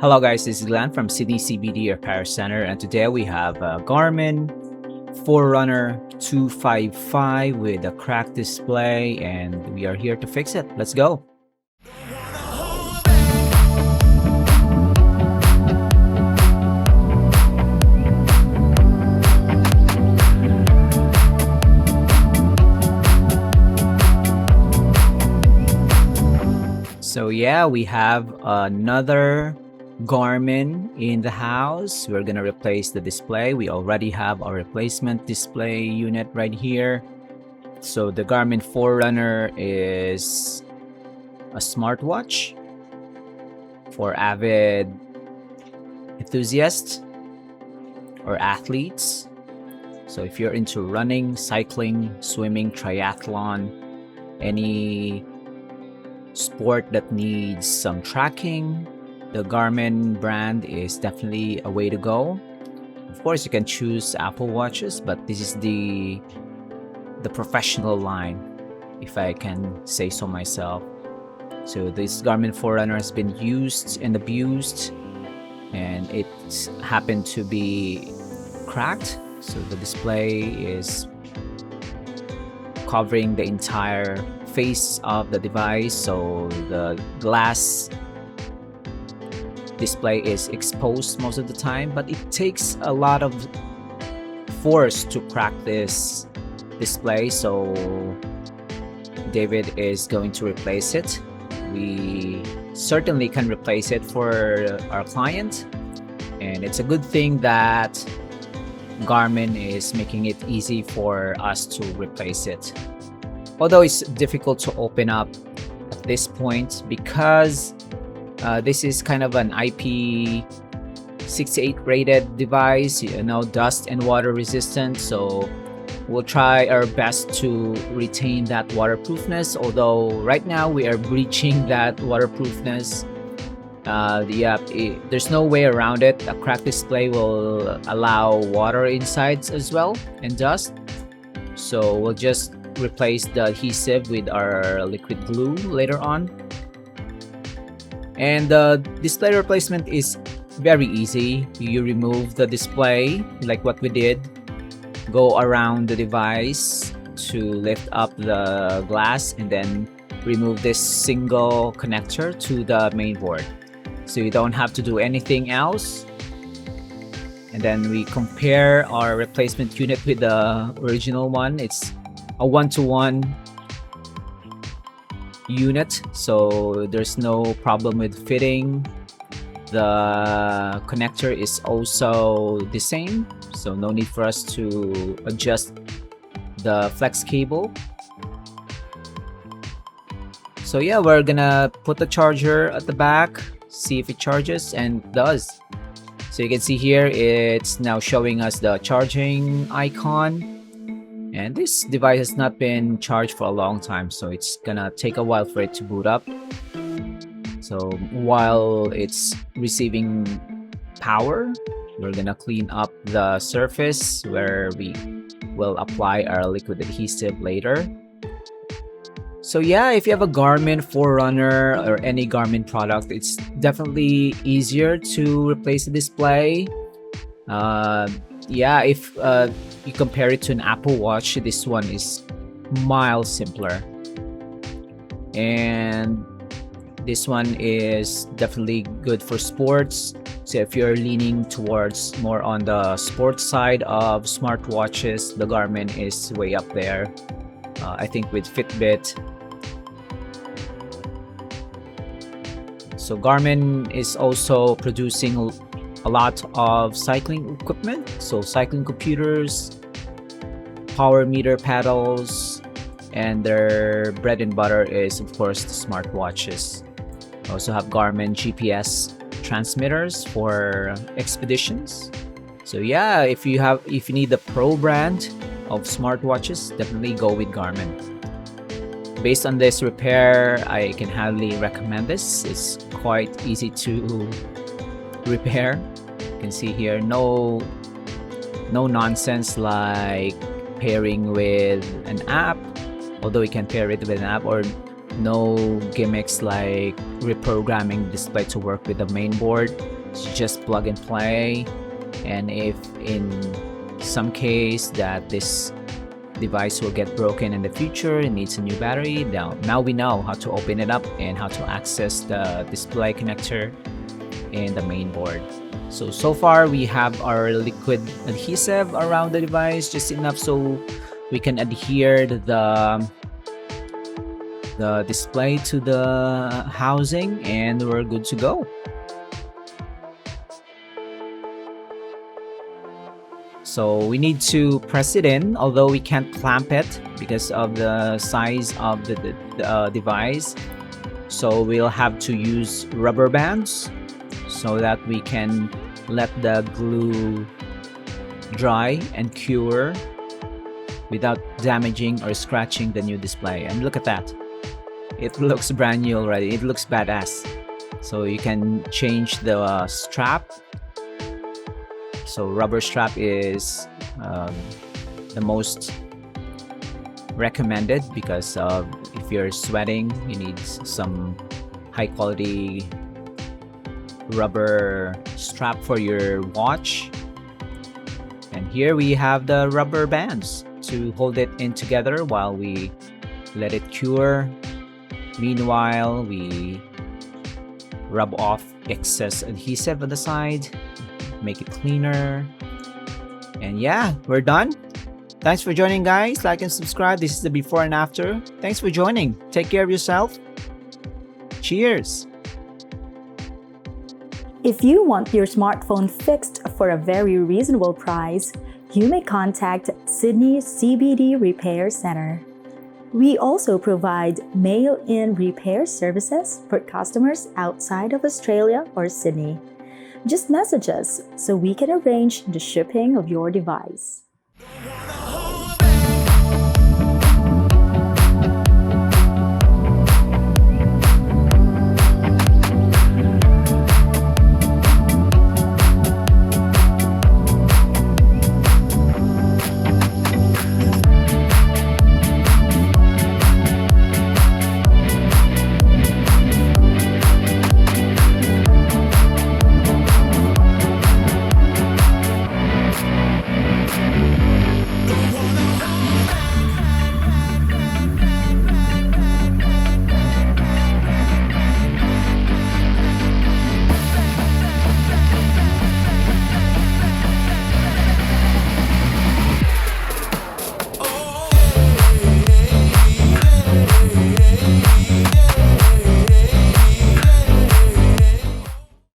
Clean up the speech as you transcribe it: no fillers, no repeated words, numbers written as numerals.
Hello guys, this is Glenn from CBD Repair Center, and today we have a Garmin Forerunner 255 with a cracked display, and we are here to fix it. Let's go. So yeah, we have another Garmin in the house. We're gonna replace the display. We already have our replacement display unit right here. So the Garmin Forerunner is a smartwatch for avid enthusiasts or athletes. So if you're into running, cycling, swimming, triathlon, any sport that needs some tracking, the Garmin brand is definitely a way to go. Of course, you can choose Apple Watches, but this is the professional line, if I can say so myself. So this Garmin Forerunner has been used and abused, and it happened to be cracked. So the display is covering the entire face of the device, so the glass display is exposed most of the time, but it takes a lot of force to crack this display. So David is going to replace it. We certainly can replace it for our client, and it's a good thing that Garmin is making it easy for us to replace it. Although it's difficult to open up at this point because this is kind of an IP68 rated device, dust and water resistant. So we'll try our best to retain that waterproofness. Although right now we are breaching that waterproofness. There's no way around it. A cracked display will allow water inside as well and dust. So we'll just replace the adhesive with our liquid glue later on. And the display replacement is very easy. You remove the display like what we did, go around the device to lift up the glass, and then remove this single connector to the main board. So you don't have to do anything else. And then we compare our replacement unit with the original one. It's a 1-to-1 unit, so there's no problem with fitting. The connector is also the same, so no need for us to adjust the flex cable. So yeah, we're gonna put the charger at the back, see if it charges, and it does. So you can see here it's now showing us the charging icon. And this device has not been charged for a long time, so it's gonna take a while for it to boot up. So while it's receiving power, we're gonna clean up the surface where we will apply our liquid adhesive later. So yeah, if you have a Garmin Forerunner or any Garmin product, it's definitely easier to replace the display. If you compare it to an Apple Watch, this one is miles simpler, and this one is definitely good for sports. So if you're leaning towards more on the sports side of smartwatches, the Garmin is way up there. I think with Fitbit. So Garmin is also producing a lot of cycling equipment, so cycling computers, power meter paddles, and their bread and butter is of course the smartwatches. We also have Garmin GPS transmitters for expeditions. So yeah, if you need the pro brand of smartwatches, definitely go with Garmin. Based on this repair, I can highly recommend this. It's quite easy to repair. You can see here no nonsense like pairing with an app, although you can pair it with an app, or No gimmicks like reprogramming the display to work with the main board. It's just plug and play. And if in some case that this device will get broken in the future, it needs a new battery, now we know how to open it up and how to access the display connector in the main board. So far we have our liquid adhesive around the device, just enough so we can adhere the display to the housing, and we're good to go. So we need to press it in, although we can't clamp it because of the size of the device. So we'll have to use rubber bands so that we can let the glue dry and cure without damaging or scratching the new display. And look at that. It looks brand new already. It looks badass. So you can change the strap. So rubber strap is the most recommended because if you're sweating, you need some high quality rubber strap for your watch. And here we have the rubber bands to hold it in together while we let it cure. Meanwhile, we rub off excess adhesive on the side, make it cleaner. And yeah, we're done. Thanks for joining, guys. Like and subscribe. This is the before and after. Thanks for joining. Take care of yourself. Cheers. If you want your smartphone fixed for a very reasonable price, you may contact Sydney CBD Repair Center. We also provide mail-in repair services for customers outside of Australia or Sydney. Just message us so we can arrange the shipping of your device.